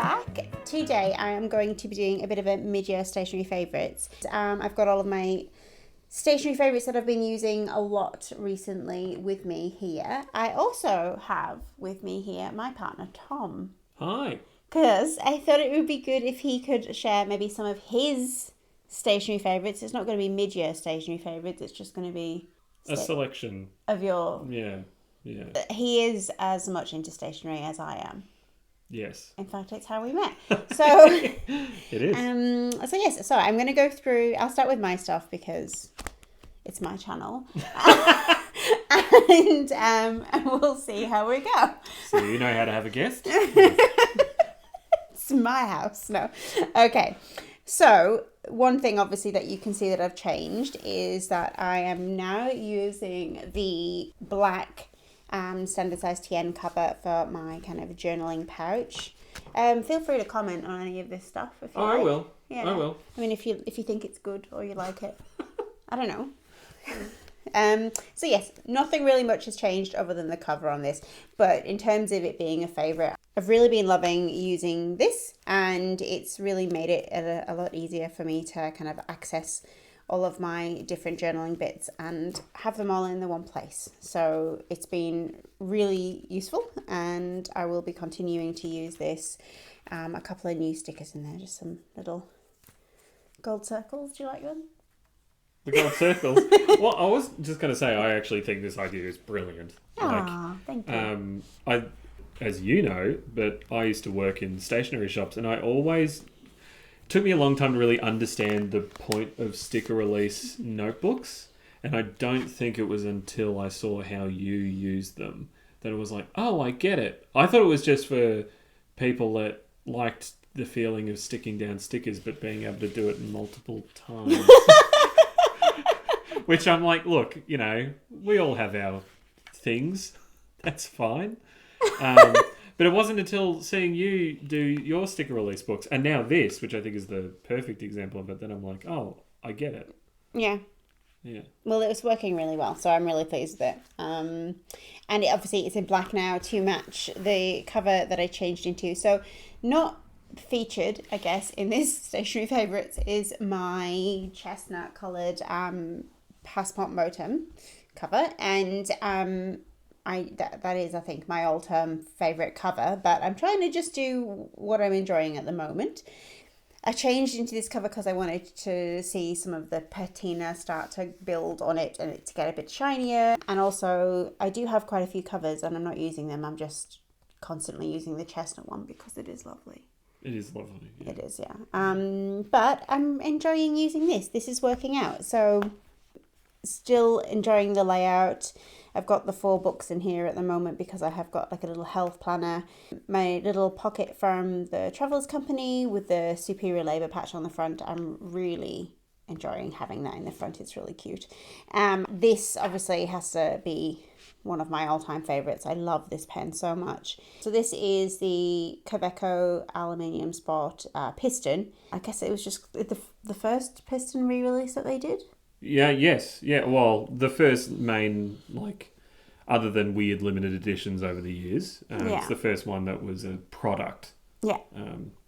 back. Today I am going to be doing a bit of a mid-year stationery favourites. I've got all of my stationery favourites that I've been using a lot recently with me here. I also have with me here my partner Tom. Hi. Because I thought it would be good if he could share maybe some of his stationery favourites. It's not going to be mid-year stationery favourites, it's just going to be a selection of your... Yeah. He is as much into stationery as I am. Yes. In fact, it's how we met. So it is. So I'm going to go through, I'll start with my stuff because it's my channel. and we'll see how we go. So you know how to have a guest? It's my house. No. Okay. So one thing obviously that you can see that I've changed is that I am now using the black standard size TN cover for my kind of journaling pouch. Feel free to comment on any of this stuff if you like. I will. Yeah. I will. I mean, if you think it's good or you like it. I don't know. So yes, nothing really much has changed other than the cover on this. But in terms of it being a favourite, I've really been loving using this, and it's really made it a lot easier for me to kind of access all of my different journaling bits and have them all in the one place. So it's been really useful, and I will be continuing to use this. A couple of new stickers in there, just some little gold circles. Do you like them? The gold circles. Well, I was just going to say, I actually think this idea is brilliant. Thank you. As you know, but I used to work in stationery shops, and I always... took me a long time to really understand the point of sticker release notebooks, and I don't think it was until I saw how you used them that it was like, oh, I get it. I thought it was just for people that liked the feeling of sticking down stickers but being able to do it multiple times. Which I'm like, look, you know, we all have our things. That's fine. But it wasn't until seeing you do your sticker release books, and now this, which I think is the perfect example of it, that I'm like, oh, I get it. Yeah. Well, it was working really well, so I'm really pleased with it. And obviously it's in black now to match the cover that I changed into. So not featured, I guess, in this stationery favourites is my chestnut coloured Passport Moterm cover, and that is, I think, my all-time favourite cover, but I'm trying to just do what I'm enjoying at the moment. I changed into this cover because I wanted to see some of the patina start to build on it and it to get a bit shinier. And also, I do have quite a few covers and I'm not using them. I'm just constantly using the chestnut one because it is lovely. It is lovely. Yeah. It is, yeah. But I'm enjoying using this. This is working out. So, still enjoying the layout. I've got the 4 books in here at the moment because I have got like a little health planner. My little pocket from the Travellers Company with the Superior Labour patch on the front. I'm really enjoying having that in the front. It's really cute. This obviously has to be one of my all-time favourites. I love this pen so much. So this is the Kaweco Aluminium Sport piston. I guess it was just the first piston re-release that they did. Yeah, well, the first main, like, other than weird limited editions over the years, it's the first one that was a product. Yeah.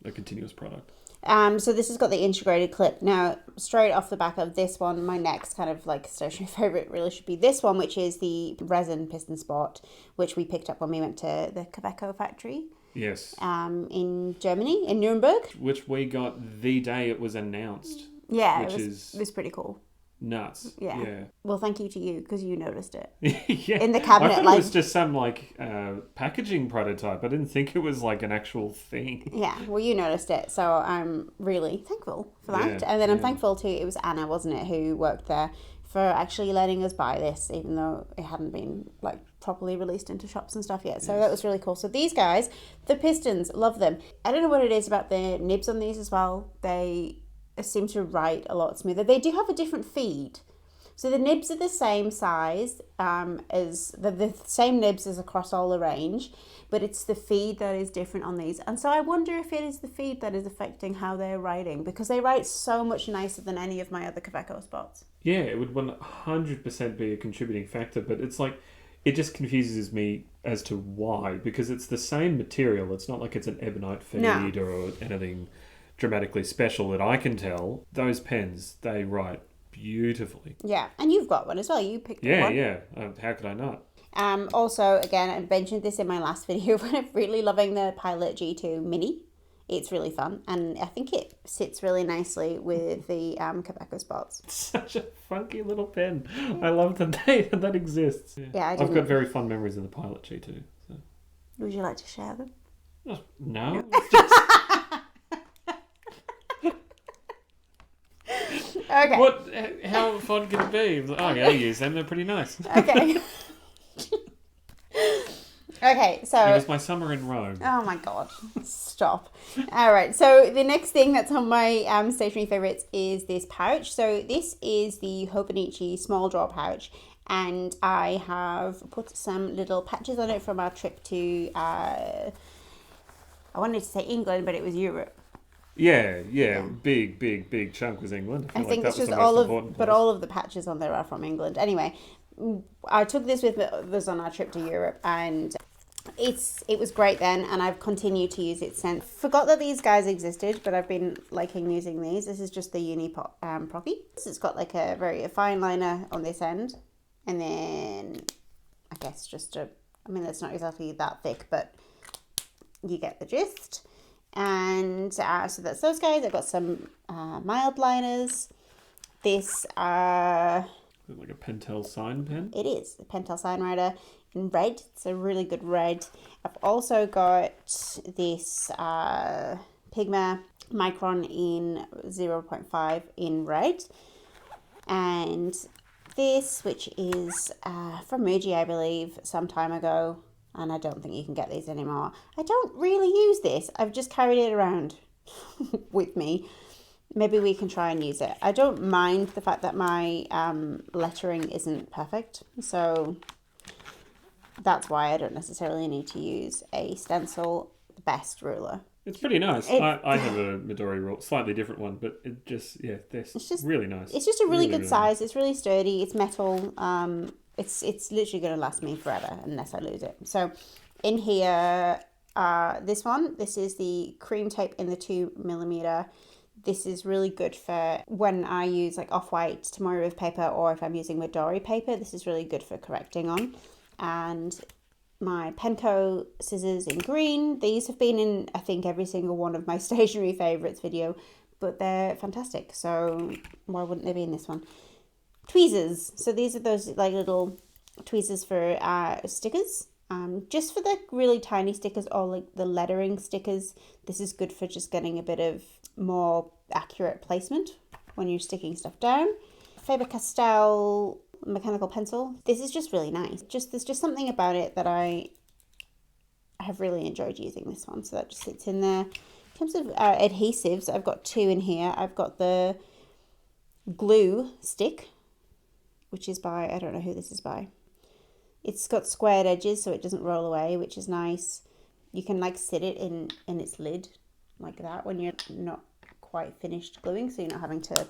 A continuous product. So this has got the integrated clip. Now, straight off the back of this one, my next kind of like stationery favourite really should be this one, which is the resin piston spot, which we picked up when we went to the Kaweco factory. Yes. In Germany, in Nuremberg. Which we got the day it was announced. Yeah, it was pretty cool. Nuts. Yeah. Yeah. Well, thank you to you because you noticed it. Yeah. In the cabinet, I thought it was just some like packaging prototype. I didn't think it was like an actual thing. Yeah. Well, you noticed it, so I'm really thankful for that. Yeah, and then I'm thankful too. It was Anna, wasn't it, who worked there for actually letting us buy this, even though it hadn't been like properly released into shops and stuff yet. So that was really cool. So these guys, the pistons, love them. I don't know what it is about the nibs on these as well. They seem to write a lot smoother. They do have a different feed. So the nibs are the same size as the same nibs as across all the range, but it's the feed that is different on these. And so I wonder if it is the feed that is affecting how they're writing, because they write so much nicer than any of my other Kaweco spots. Yeah, it would 100% be a contributing factor, but it's like, it just confuses me as to why, because it's the same material. It's not like it's an ebonite feed or anything dramatically special that I can tell. Those pens, they write beautifully. Yeah, and you've got one as well. You picked one. Yeah. How could I not? Also, again, I mentioned this in my last video, but I'm really loving the Pilot G2 Mini. It's really fun, and I think it sits really nicely with the Quebeco spots. Such a funky little pen. I love that that exists. Yeah, I've got very fond memories of the Pilot G2. So. Would you like to share them? No. Okay. What? How fun can it be? Oh, yeah, I use them. They're pretty nice. Okay. Okay, so... It was my summer in Rome. Oh my god. Stop. Alright, so the next thing that's on my stationery favourites is this pouch. So this is the Hobonichi small drawer pouch, and I have put some little patches on it from our trip to... I wanted to say England, but it was Europe. Yeah. Big chunk was England. I think it's just all of the patches on there are from England. Anyway, I took this with us on our trip to Europe, and it was great then, and I've continued to use it since. Forgot that these guys existed, but I've been liking using these. This is just the Uni Procky. It's got like a very fine liner on this end, and then I guess it's not exactly that thick, but you get the gist. And so that's those guys. I've got some mild liners. This like a Pentel sign pen? It is a Pentel sign writer in red. It's a really good red. I've also got this Pigma Micron in 0.5 in red. And this, which is from Muji, I believe, some time ago. And I don't think you can get these anymore. I don't really use this. I've just carried it around with me. Maybe we can try and use it. I don't mind the fact that my lettering isn't perfect. So that's why I don't necessarily need to use a stencil best ruler. It's pretty nice. I have a Midori rule, slightly different one, but it just, it's just really nice. It's just a really good size. Nice. It's really sturdy. It's metal. It's literally going to last me forever unless I lose it. So in here, this is the cream tape in the 2mm. This is really good for when I use like off-white Tomori paper, or if I'm using Midori paper. This is really good for correcting on. And my Penco scissors in green. These have been in, I think, every single one of my stationery favourites video, but they're fantastic. So why wouldn't they be in this one? Tweezers. So these are those like little tweezers for stickers. Just for the really tiny stickers or like the lettering stickers. This is good for just getting a bit of more accurate placement when you're sticking stuff down. Faber-Castell mechanical pencil. This is just really nice. There's just something about it that I have really enjoyed using this one. So that just sits in there. In terms of adhesives, I've got two in here. I've got the glue stick, which is by, I don't know who this is by. It's got squared edges so it doesn't roll away, which is nice. You can like sit it in its lid like that when you're not quite finished gluing, so you're not having to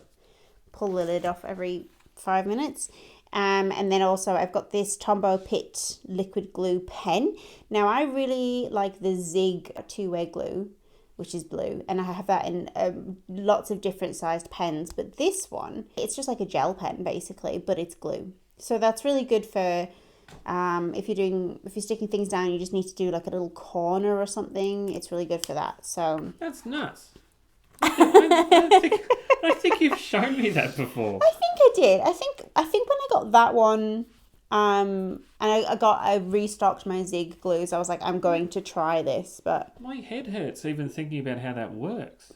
pull the lid off every 5 minutes. And then also I've got this Tombow Pitt liquid glue pen. Now I really like the Zig two-way glue, which is blue, and I have that in lots of different sized pens, but this one, it's just like a gel pen basically, but it's glue. So that's really good for if you're sticking things down, you just need to do like a little corner or something. It's really good for that. So that's nuts. I think you've shown me that before. I think I did. I think when I got that one, and I restocked my Zig glues, I was like, I'm going to try this, but my head hurts even thinking about how that works.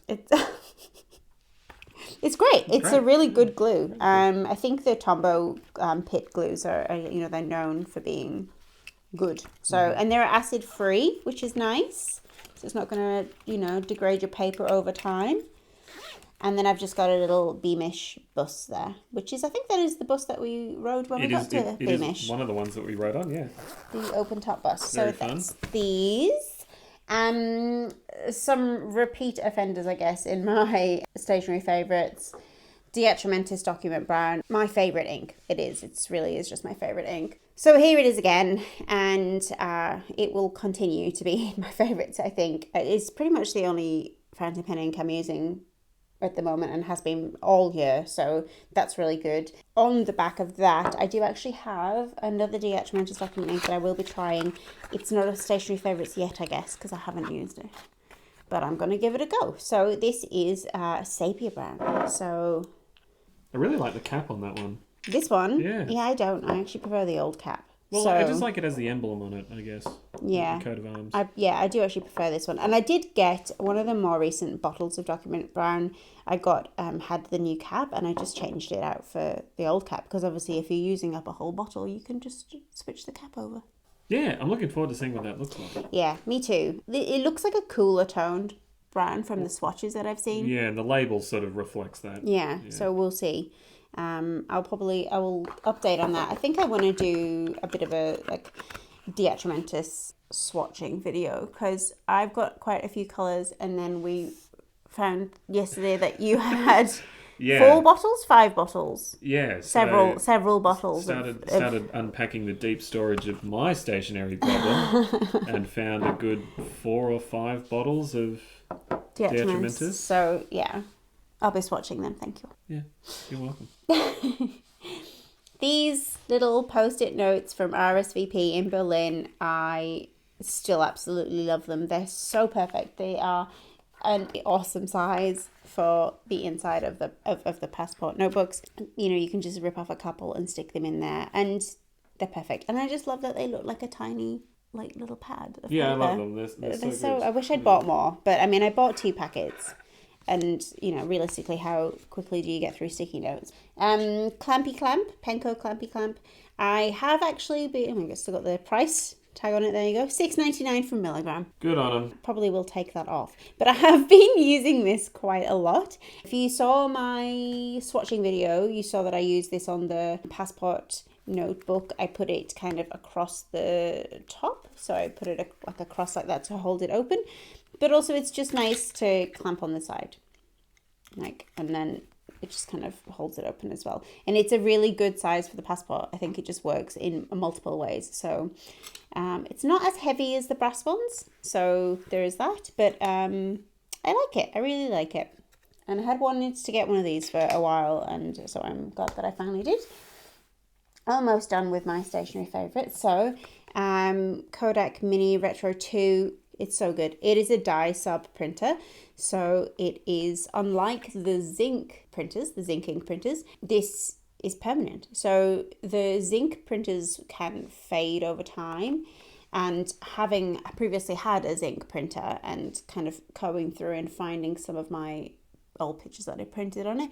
It's great. It's a really good glue. I think the Tombow Pitt glues are they're known for being good. So and they're acid free, which is nice. So it's not going to degrade your paper over time. And then I've just got a little Beamish bus there, which is, I think that is the bus that we rode when we got to Beamish. It is one of the ones that we rode on, yeah. The open top bus. Very so fun. That's these. Some repeat offenders, I guess, in my stationery favourites. Diatramentus Document Brown. My favourite ink. It really is just my favourite ink. So here it is again, and it will continue to be my favourites, I think. It's pretty much the only fountain pen ink I'm using at the moment and has been all year, so that's really good. On the back of that, I do actually have another Diatramentus Document ink that I will be trying. It's not a Stationery Favourites yet, I guess, because I haven't used it. But I'm going to give it a go. So this is Sepia Brown. So I really like the cap on that one. This one? Yeah. Yeah, I don't. I actually prefer the old cap. Well, so, I just like it as the emblem on it, I guess. Yeah. The coat of arms. I do actually prefer this one. And I did get one of the more recent bottles of Document Brown. I got, had the new cap, and I just changed it out for the old cap. Because obviously if you're using up a whole bottle, you can just switch the cap over. Yeah, I'm looking forward to seeing what that looks like. Yeah, me too. It looks like a cooler toned brown from the swatches that I've seen. Yeah, and the label sort of reflects that. Yeah. So we'll see. I will update on that. I think I want to do a bit of a Diatramentus swatching video, because I've got quite a few colours, and then we found yesterday that you had 5 bottles. Yeah, several bottles. Started unpacking the deep storage of my stationery problem and found a good 4 or 5 bottles of Diatramentus. So yeah, I'll be swatching them. Thank you. Yeah, you're welcome. These little post-it notes from RSVP in Berlin, I still absolutely love them. They're so perfect. They are an awesome size for the inside of the passport notebooks. You know, you can just rip off a couple and stick them in there, and they're perfect. And I just love that they look like a tiny little pad of paper. I love them. They're so good. I wish I'd bought more, but I mean, I bought 2 packets. And, you know, realistically, how quickly do you get through sticky notes? Clampy Clamp, Penco Clampy Clamp. I have actually I still got the price tag on it. There you go. $6.99 from Milligram. Good on them. Probably will take that off. But I have been using this quite a lot. If you saw my swatching video, you saw that I used this on the passport notebook. I put it kind of across the top. So I put it across like that to hold it open. But also it's just nice to clamp on the side. And then it just kind of holds it open as well. And it's a really good size for the passport. I think it just works in multiple ways. So it's not as heavy as the brass ones. So there is that. But I like it. I really like it. And I had wanted to get one of these for a while. And so I'm glad that I finally did. Almost done with my stationery favourites. So Kodak Mini Retro 2. It's so good. It is a dye sub printer. So it is, unlike the zinc printers, the zinc ink printers, this is permanent. So the zinc printers can fade over time. And having previously had a zinc printer and kind of going through and finding some of my old pictures that I printed on it,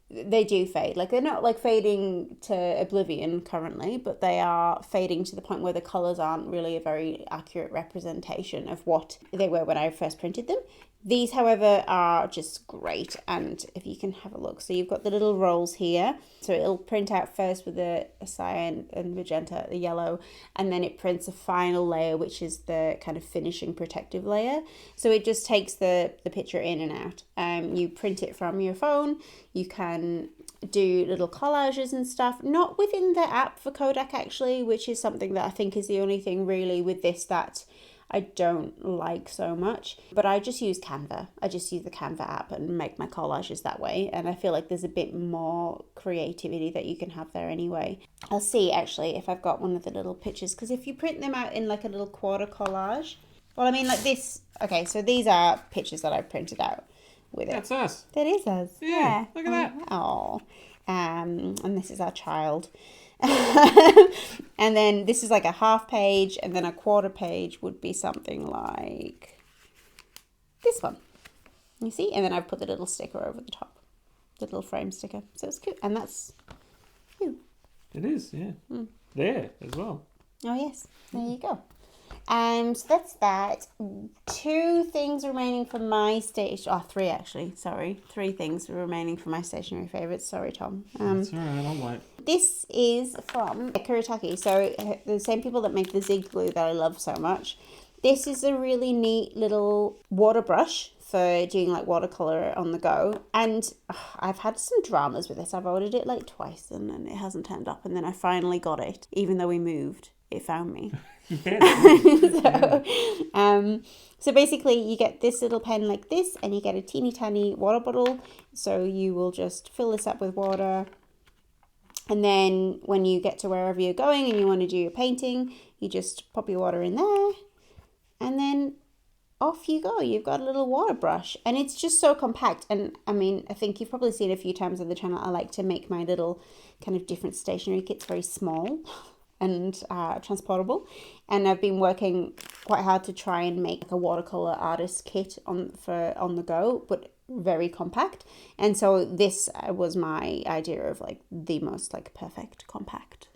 they do fade. They're not fading to oblivion currently, but they are fading to the point where the colours aren't really a very accurate representation of what they were when I first printed them. These, however, are just great, and if you can have a look. So you've got the little rolls here. So it'll print out first with a cyan and magenta, the yellow, and then it prints a final layer, which is the kind of finishing protective layer. So it just takes the picture in and out. You print it from your phone. You can do little collages and stuff, not within the app for Kodak actually, which is something that I think is the only thing really with this that I don't like so much, but I just use Canva. I just use the Canva app and make my collages that way. And I feel like there's a bit more creativity that you can have there anyway. I'll see actually if I've got one of the little pictures, because if you print them out in a little quarter collage, well, I mean this, okay, so these are pictures that I printed out with it. That's us. That is us. Yeah. Look at that. Oh, and this is our child. And then this is a half page, and then a quarter page would be something like this one. You see? And then I've put the little sticker over the top, the little frame sticker. So it's cute. And that's you. It is, yeah. There as well. Oh, yes. There you go. So that's that. 2 things remaining for my station. Oh, 3 actually. Sorry. 3 things remaining for my stationery favourites. Sorry, Tom. That's all right. I'll wait. This is from Kuretake. So the same people that make the Zig glue that I love so much. This is a really neat little water brush for doing like watercolor on the go. And I've had some dramas with this. I've ordered it like twice and then it hasn't turned up. And then I finally got it, even though we moved. It found me. So basically you get this little pen like this, and you get a teeny tiny water bottle. So you will just fill this up with water. And then when you get to wherever you're going and you want to do your painting, you just pop your water in there. And then off you go. You've got a little water brush. And it's just so compact. And I mean, I think you've probably seen a few times on the channel, I like to make my little kind of different stationery kits very small and transportable. And I've been working quite hard to try and make a watercolor artist kit on the go, but very compact. And so this was my idea of like the most like perfect compact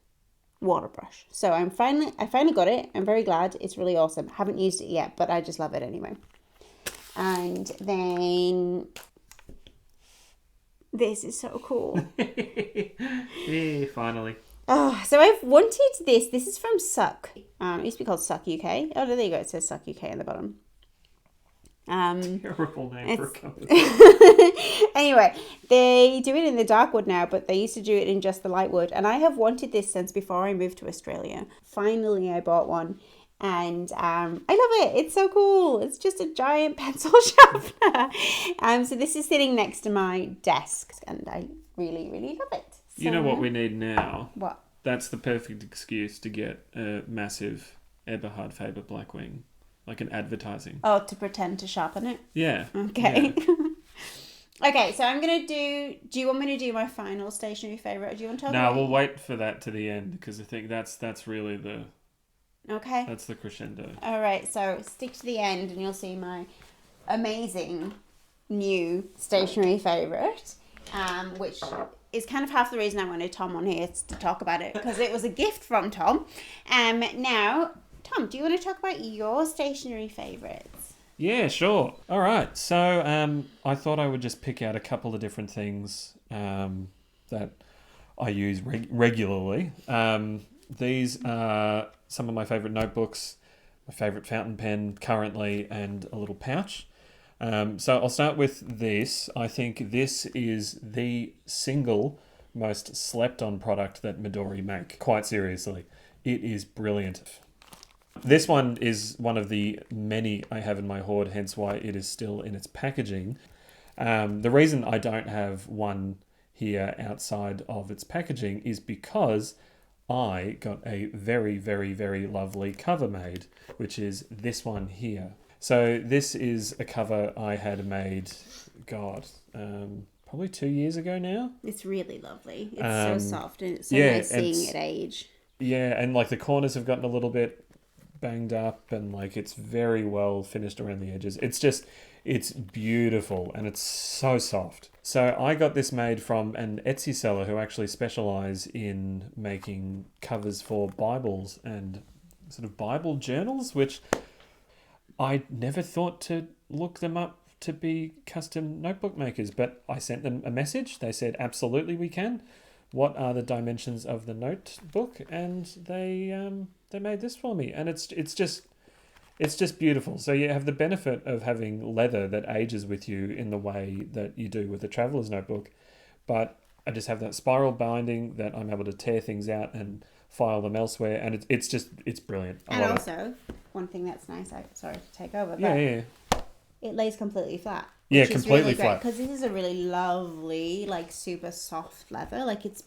water brush. So I finally got it. I'm very glad. It's really awesome. Haven't used it yet, but I just love it anyway. And then this is so cool. Yeah, finally. Oh, so I've wanted this. This is from Suck. It used to be called Suck UK. Oh, there you go. It says Suck UK on the bottom. Terrible name for a company. Anyway, they do it in the dark wood now, but they used to do it in just the light wood. And I have wanted this since before I moved to Australia. Finally, I bought one. And I love it. It's so cool. It's just a giant pencil sharpener. So this is sitting next to my desk. And I really, really love it. So, you know what we need now? What? That's the perfect excuse to get a massive Eberhard Faber Blackwing, like an advertising. Oh, to pretend to sharpen it? Yeah. Okay. Yeah. Okay, so I'm going to do you want me to do my final stationery favourite? Or do you want to talk No, about we'll wait for that to the end because I think that's really the... Okay. That's the crescendo. All right, so stick to the end and you'll see my amazing new stationery favourite, which is kind of half the reason I wanted Tom on here to talk about it, because it was a gift from Tom. Now, Tom, do you want to talk about your stationery favourites? Yeah, sure. All right. So I thought I would just pick out a couple of different things that I use regularly. These are some of my favourite notebooks, my favourite fountain pen currently, and a little pouch. So I'll start with this. I think this is the single most slept on product that Midori make. Quite seriously. It is brilliant. This one is one of the many I have in my hoard, hence why it is still in its packaging. The reason I don't have one here outside of its packaging is because I got a very, very, very lovely cover made, which is this one here. So this is a cover I had made, probably 2 years ago now. It's really lovely. It's so soft and it's so yeah, nice seeing it age. Yeah, and like the corners have gotten a little bit banged up and like it's very well finished around the edges. It's beautiful and it's so soft. So I got this made from an Etsy seller who actually specialise in making covers for Bibles and sort of Bible journals, which I never thought to look them up to be custom notebook makers, but I sent them a message. They said, absolutely we can. What are the dimensions of the notebook? And they made this for me. And it's just beautiful. So you have the benefit of having leather that ages with you in the way that you do with a traveler's notebook. But I just have that spiral binding that I'm able to tear things out and file them elsewhere. And it's brilliant. And also, one thing that's nice, sorry to take over, but yeah. It lays completely flat. Yeah, which completely is really flat. Because this is a really lovely, like super soft leather. Like it's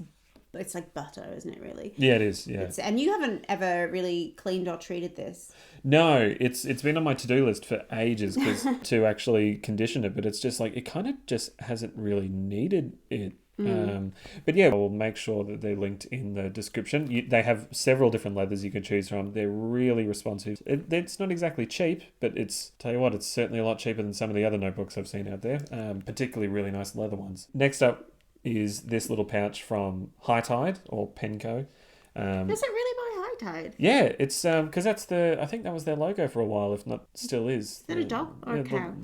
like butter, isn't it? Really. Yeah, it is. Yeah. And you haven't ever really cleaned or treated this. No, it's been on my to-do list for ages to actually condition it, but it's just like it kind of just hasn't really needed it. But yeah, I'll make sure that they're linked in the description. They have several different leathers you can choose from. They're really responsive. It's not exactly cheap, but tell you what, it's certainly a lot cheaper than some of the other notebooks I've seen out there, particularly really nice leather ones. Next up is this little pouch from High Tide or Penco. Is it really by High Tide? Yeah, it's because I think that was their logo for a while, if not still is. Is that a dog or a cow?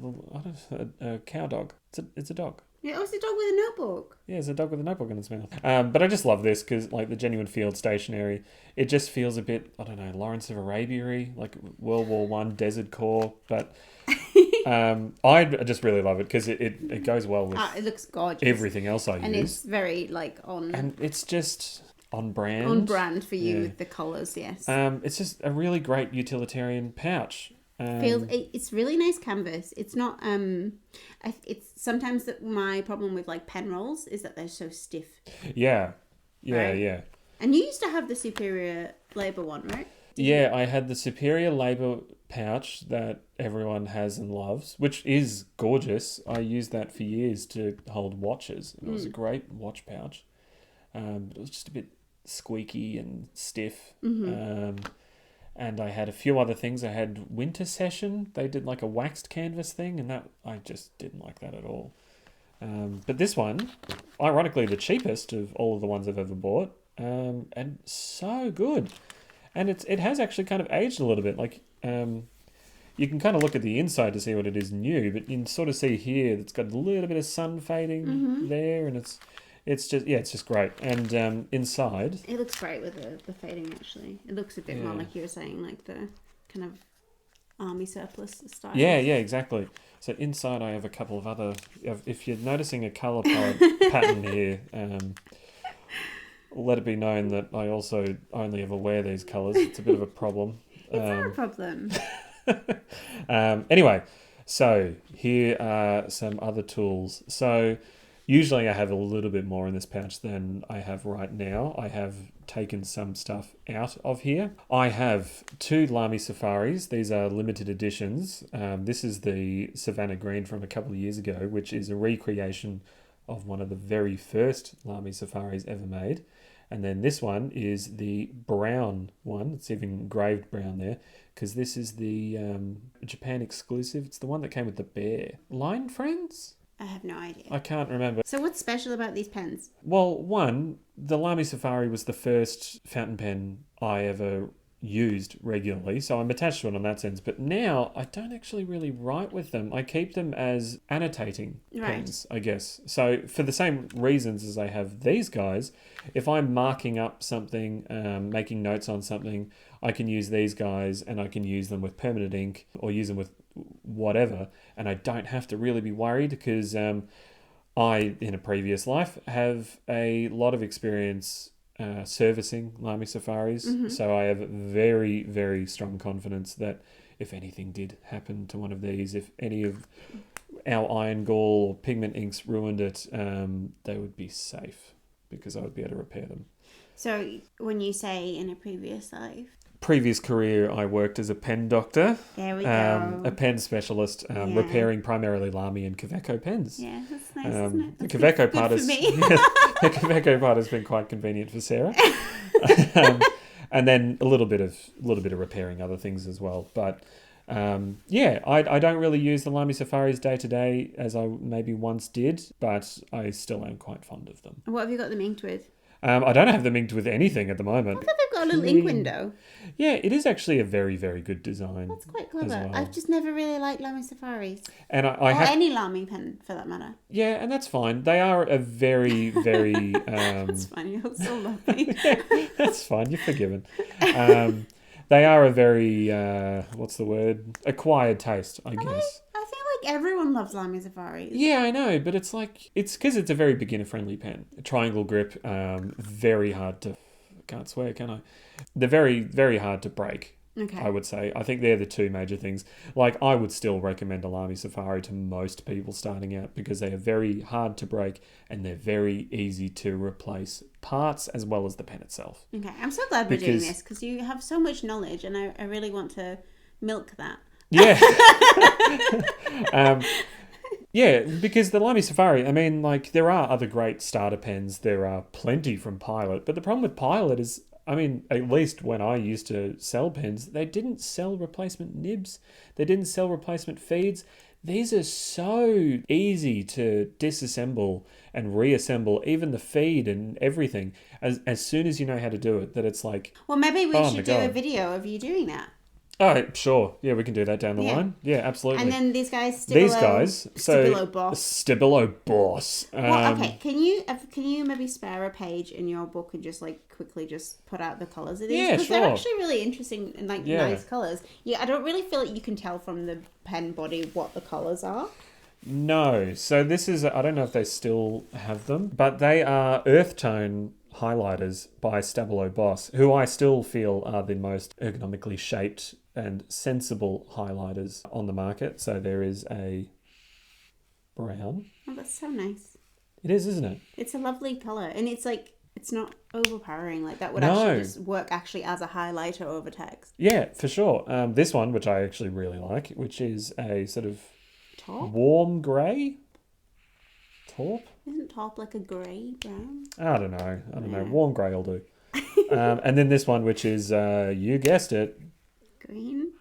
A cow dog. It's a dog. Yeah, it's a dog with a notebook. Yeah, it's a dog with a notebook in its mouth. But I just love this because, like, the genuine field stationery, it just feels a bit, I don't know, Lawrence of Arabia-y, like World War I Desert Corps. But I just really love it because it goes well with it looks gorgeous. everything else I use. And it's very on... And it's just on brand. On brand for you with the colours, yes. It's just a really great utilitarian pouch. It's really nice canvas. It's not it's sometimes my problem with like pen rolls is that they're so stiff. Yeah. Right? And you used to have the Superior Labour one, right? Yeah, I had the Superior Labour pouch that everyone has and loves, which is gorgeous. I used that for years to hold watches. It was a great watch pouch. But it was just a bit squeaky and stiff. And I had a few other things. I had Winter Session. They did like a waxed canvas thing, and that I just didn't like that at all. But this one, ironically the cheapest of all of the ones I've ever bought, and so good. And it has actually kind of aged a little bit. Like, you can kind of look at the inside to see what it is new, but you can sort of see here it's got a little bit of sun fading there, and it's just great. And inside, it looks great with the fading. Actually, it looks a bit more like you were saying, like the kind of army surplus style. Yeah, exactly. So inside, I have a couple of other. If you're noticing a color palette pattern here. Let it be known that I also only ever wear these colours. It's a bit of a problem. It's not a problem. Anyway, so here are some other tools. So usually I have a little bit more in this pouch than I have right now. I have taken some stuff out of here. I have 2 Lamy Safaris. These are limited editions. This is the Savannah Green from a couple of years ago, which is a recreation of one of the very first Lamy Safaris ever made. And then this one is the brown one. It's even engraved brown there because this is the Japan exclusive. It's the one that came with the bear. Line Friends? I have no idea. I can't remember. So what's special about these pens? Well, one, the Lamy Safari was the first fountain pen I ever used regularly, so I'm attached to it on that sense. But now I don't actually really write with them. I keep them as annotating pens, I guess. So for the same reasons as I have these guys, if I'm marking up something, making notes on something, I can use these guys and I can use them with permanent ink or use them with whatever, and I don't have to really be worried because I, in a previous life, have a lot of experience servicing Lamy Safaris, so I have very, very strong confidence that if anything did happen to one of these, if any of our iron gall or pigment inks ruined it, they would be safe because I would be able to repair them. So when you say in a previous life? Previous career, I worked as a pen doctor. There we go. A pen specialist, repairing primarily Lamy and Kaweco pens. Yeah, that's nice, isn't it? The Kaweco part is the Kaweco part has been quite convenient for Sarah, and then a little bit of repairing other things as well. But I don't really use the Lamy Safaris day to day as I maybe once did, but I still am quite fond of them. What have you got them inked with? I don't have them inked with anything at the moment. I thought they've got a little ink window. Yeah, it is actually a very, very good design. That's quite clever. Well. I've just never really liked Lamy Safaris. And any Lamy pen, for that matter. Yeah, and that's fine. They are a very, very... That's fine, you'll still love me. That's fine, you're forgiven. They are a very, what's the word? Acquired taste, I guess. I feel like everyone loves Lamy Safaris. Yeah, I know, but it's because it's a very beginner-friendly pen. A triangle grip, very hard to... Can't swear, can I? They're very, very hard to break, okay. I would say. I think they're the 2 major things. Like, I would still recommend a Lamy Safari to most people starting out because they are very hard to break and they're very easy to replace parts as well as the pen itself. Okay, I'm so glad we're doing this because you have so much knowledge and I really want to milk that. Yeah. Yeah, because the Lamy Safari, I mean, like, there are other great starter pens. There are plenty from Pilot. But the problem with Pilot is, I mean, at least when I used to sell pens, they didn't sell replacement nibs. They didn't sell replacement feeds. These are so easy to disassemble and reassemble, even the feed and everything, as soon as you know how to do it, that it's like... Well, maybe we should do a video of you doing that. Oh, sure. Yeah, we can do that down the Yeah. line. Yeah, absolutely. And then these guys, Stabilo Boss. Stabilo Boss. Well, okay. Can you maybe spare a page in your book and just like quickly just put out the colors of these? Yeah, Because sure. they're actually really interesting and like Yeah. nice colors. Yeah, I don't really feel like you can tell from the pen body what the colors are. No. So this is, I don't know if they still have them, but they are earth tone highlighters by Stabilo Boss, who I still feel are the most ergonomically shaped and sensible highlighters on the market. So there is a brown. Oh, that's so nice. It is, isn't it? It's a lovely color, and it's like it's not overpowering. Like that would No. actually just work actually as a highlighter over text. Yeah, for sure. This one, which I actually really like, which is a sort of Top? warm grey. Taupe? Isn't top like a grey brown? I don't know. Warm grey will do. And then this one, which is, you guessed it. Green?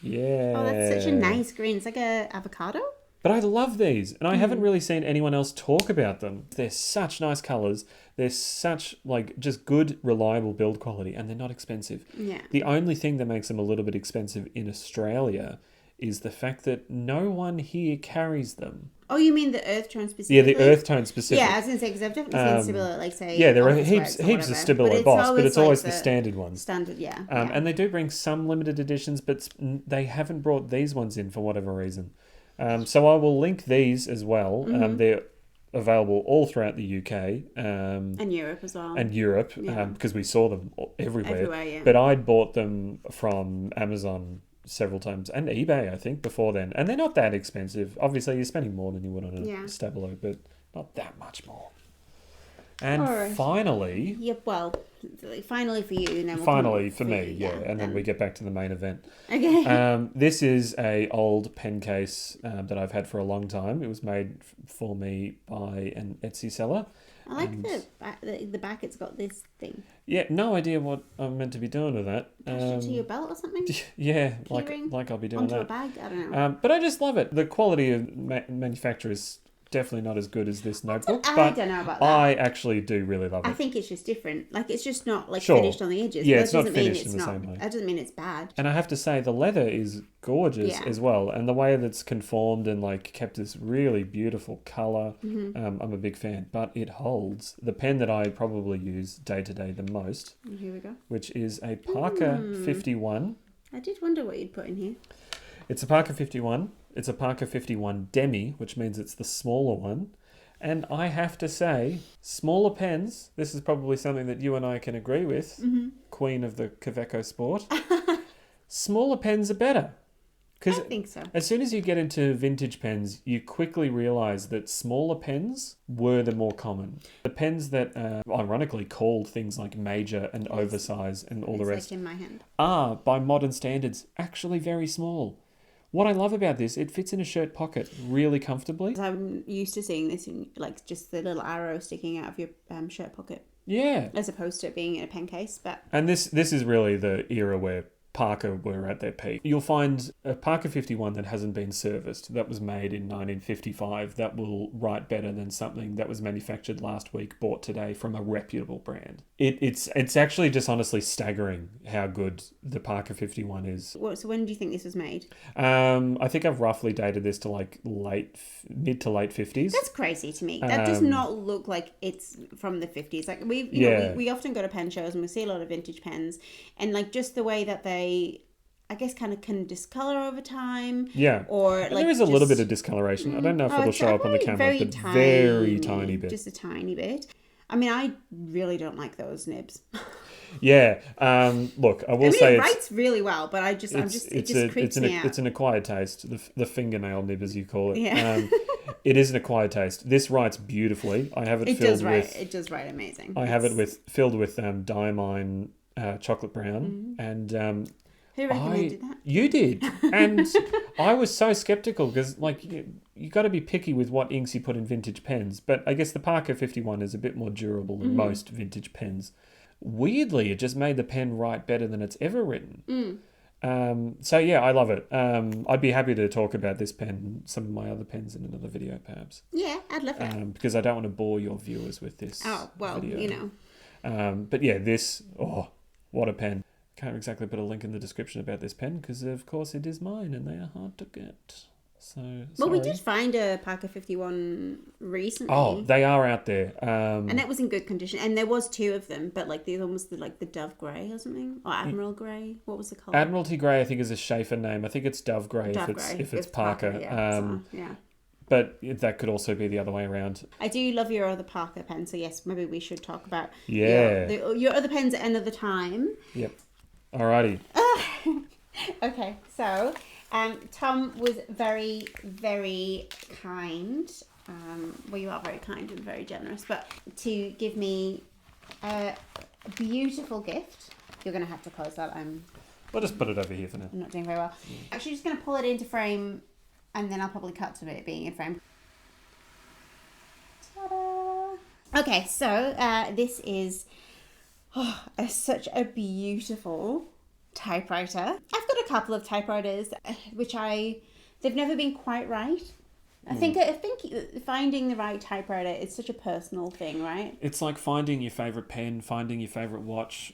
Yeah. Oh, that's such a nice green. It's like a avocado? But I love these, and I haven't really seen anyone else talk about them. They're such nice colours. They're such, like, just good, reliable build quality, and they're not expensive. Yeah. The only thing that makes them a little bit expensive in Australia is the fact that no one here carries them. Oh, you mean the earth tone specifically? Yeah, the earth tone specific. Yeah, I was going to say, because I've definitely seen Stabilo, like, say... Yeah, there are Office heaps Works or of whatever. Stabilo Boss, but it's like always the standard ones. Standard, yeah. And they do bring some limited editions, but they haven't brought these ones in for whatever reason. So I will link these as well. They're available all throughout the UK. And Europe as well. And Europe, because we saw them everywhere. Everywhere, yeah. But I'd bought them from Amazon several times, and eBay, I think, before then. And they're not that expensive. Obviously, you're spending more than you would on a Stabilo, but not that much more. And finally... Yep, well, finally for you. And then finally for me, yeah. And then we get back to the main event. Okay. This is a old pen case that I've had for a long time. It was made for me by an Etsy seller. I like the back. It's got this thing. Yeah, no idea what I'm meant to be doing with that. Attached it to your belt or something? Yeah, Keyring? like I'll be doing Onto that. a bag? I don't know. But I just love it. The quality of manufacture is definitely not as good as this notebook. I but don't know about that. I actually do really love it. I think it's just different. Like, it's just not, like, Sure. finished on the edges. Yeah, That it's not doesn't mean finished in the same way. That doesn't mean it's bad. And I have to say, the leather is gorgeous as well. And the way that's conformed and, like, kept this really beautiful colour, I'm a big fan. But it holds the pen that I probably use day to day the most. Here we go. Which is a Parker 51. I did wonder what you'd put in here. It's a Parker 51. It's a Parker 51 Demi, which means it's the smaller one. And I have to say, smaller pens, this is probably something that you and I can agree with, queen of the Kaweco sport. Smaller pens are better. I think so. As soon as you get into vintage pens, you quickly realise that smaller pens were the more common. The pens that are ironically called things like major and oversize and all the rest like in my hand. are, by modern standards, actually very small. What I love about this, it fits in a shirt pocket really comfortably. I'm used to seeing this in, like, just the little arrow sticking out of your shirt pocket. Yeah. As opposed to it being in a pen case. But And this is really the era where Parker were at their peak. You'll find a Parker 51 that hasn't been serviced, that was made in 1955, that will write better than something that was manufactured last week, bought today from a reputable brand. It's actually just honestly staggering how good the Parker 51 is. so when do you think this was made? I think I've roughly dated this to like mid to late 50s. That's crazy to me. That does not look like it's from the 50s. Like we often go to pen shows and we see a lot of vintage pens, and like just the way that they, I guess, kind of can discolor over time. Yeah. Or and like there is a little bit of discoloration. I don't know if it'll show up on the camera, but very tiny bit. Just a tiny bit. I mean, I really don't like those nibs. Yeah. Look, I will say it writes really well, but it just creeps me out. It's an acquired taste. The fingernail nib, as you call it. Yeah. It is an acquired taste. This writes beautifully. I have it filled with. It does write amazing. I have it filled with Diamine chocolate brown and. Who recommended that? You did. And I was so skeptical because, like, you got to be picky with what inks you put in vintage pens. But I guess the Parker 51 is a bit more durable than most vintage pens. Weirdly, it just made the pen write better than it's ever written. So, yeah, I love it. I'd be happy to talk about this pen and some of my other pens in another video, perhaps. Yeah, I'd love that. Because I don't want to bore your viewers with this Oh, well, video. you know. But, yeah, this... Oh, what a pen. Can't exactly put a link in the description about this pen because, of course, it is mine and they are hard to get. So, well, we sorry. did find a Parker 51 recently. Oh, they are out there. And that was in good condition. And there was 2 of them, but like the other one was the Dove Grey or something. Or Admiral Grey. What was the colour? Admiralty Grey, I think, is a Schaefer name. I think it's Dove Grey if it's Parker. Yeah. But that could also be the other way around. I do love your other Parker pen, so yes, maybe we should talk about your other pens at another time. Yep. Alrighty. Okay, so Tom was very, very kind. Well, you are very kind and very generous, but to give me a beautiful gift. You're going to have to close that. We'll just put it over here for now. I'm not doing very well. Actually, just going to pull it into frame, and then I'll probably cut to it being in frame. Ta-da! Okay, so this is such a beautiful typewriter. I've got a couple of typewriters they've never been quite right. I think finding the right typewriter is such a personal thing, right? It's like finding your favourite pen, finding your favourite watch,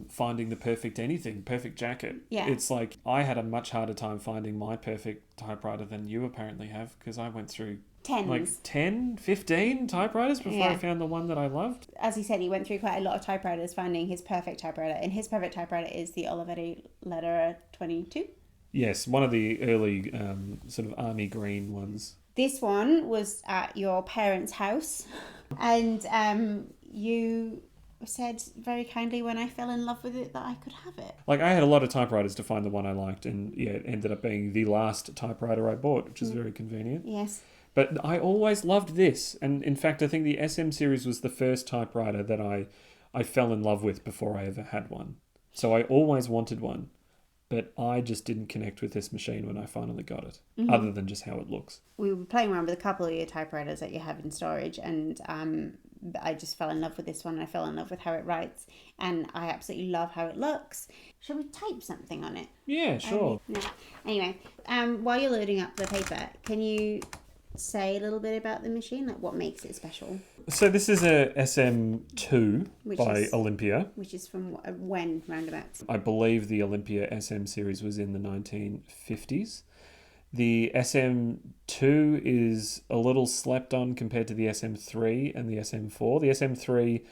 finding the perfect anything, perfect jacket. Yeah. It's like I had a much harder time finding my perfect typewriter than you apparently have because I went through like 10, 15 typewriters before I found the one that I loved. As he said, he went through quite a lot of typewriters finding his perfect typewriter, and his perfect typewriter is the Olivetti Letter 22. Yes, one of the early sort of army green ones. This one was at your parents' house, and you said very kindly when I fell in love with it that I could have it. Like, I had a lot of typewriters to find the one I liked, and it ended up being the last typewriter I bought, which is very convenient. Yes. But I always loved this, and in fact I think the SM series was the first typewriter that I fell in love with before I ever had one. So I always wanted one, but I just didn't connect with this machine when I finally got it, other than just how it looks. We were playing around with a couple of your typewriters that you have in storage, and I just fell in love with this one. I fell in love with how it writes, and I absolutely love how it looks. Shall we type something on it? Yeah, sure. No. Anyway, while you're loading up the paper, can you say a little bit about the machine, like what makes it special? So this is a SM2 by Olympia. Which is from when, roundabouts? I believe the Olympia SM series was in the 1950s. The SM2 is a little slept on compared to the SM3 and the SM4. The SM3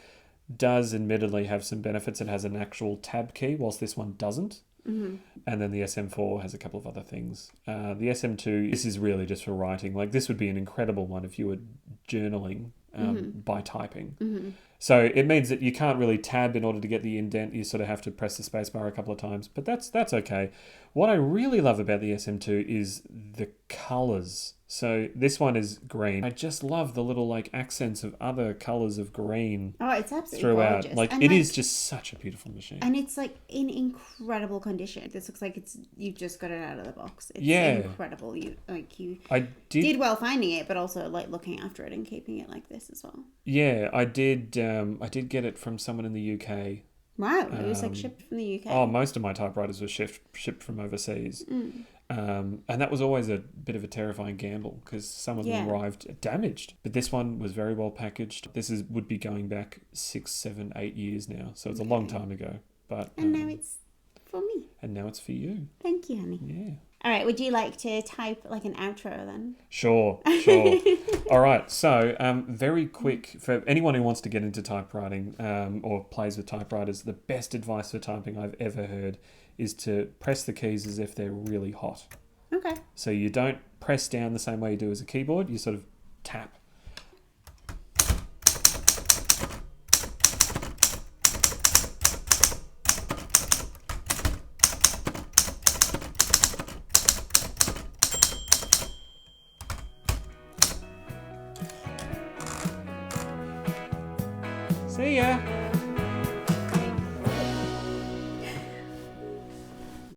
does admittedly have some benefits. It has an actual tab key, whilst this one doesn't. Mm-hmm. And then the SM4 has a couple of other things. The SM2, this is really just for writing. Like, this would be an incredible one if you were journaling by typing. Mm-hmm. So it means that you can't really tab in order to get the indent. You sort of have to press the spacebar a couple of times, but that's okay. What I really love about the SM2 is the colours. So this one is green. I just love the little like accents of other colours of green. Oh, it's absolutely throughout. gorgeous. Like, it is just such a beautiful machine. And it's like in incredible condition. This looks like you just got it out of the box. It's incredible. I did well finding it, but also like looking after it and keeping it like this as well. Yeah, I did get it from someone in the UK. Wow, it was like shipped from the UK. Oh, most of my typewriters were shipped from overseas. And that was always a bit of a terrifying gamble because some of them arrived damaged. But this one was very well packaged. This would be going back 6, 7, 8 years now. So it's a long time ago. And now it's for me. And now it's for you. Thank you, honey. Yeah. All right, would you like to type like an outro then? Sure. All right, so very quick, for anyone who wants to get into typewriting or plays with typewriters, the best advice for typing I've ever heard is to press the keys as if they're really hot. Okay. So you don't press down the same way you do as a keyboard, you sort of tap. See ya!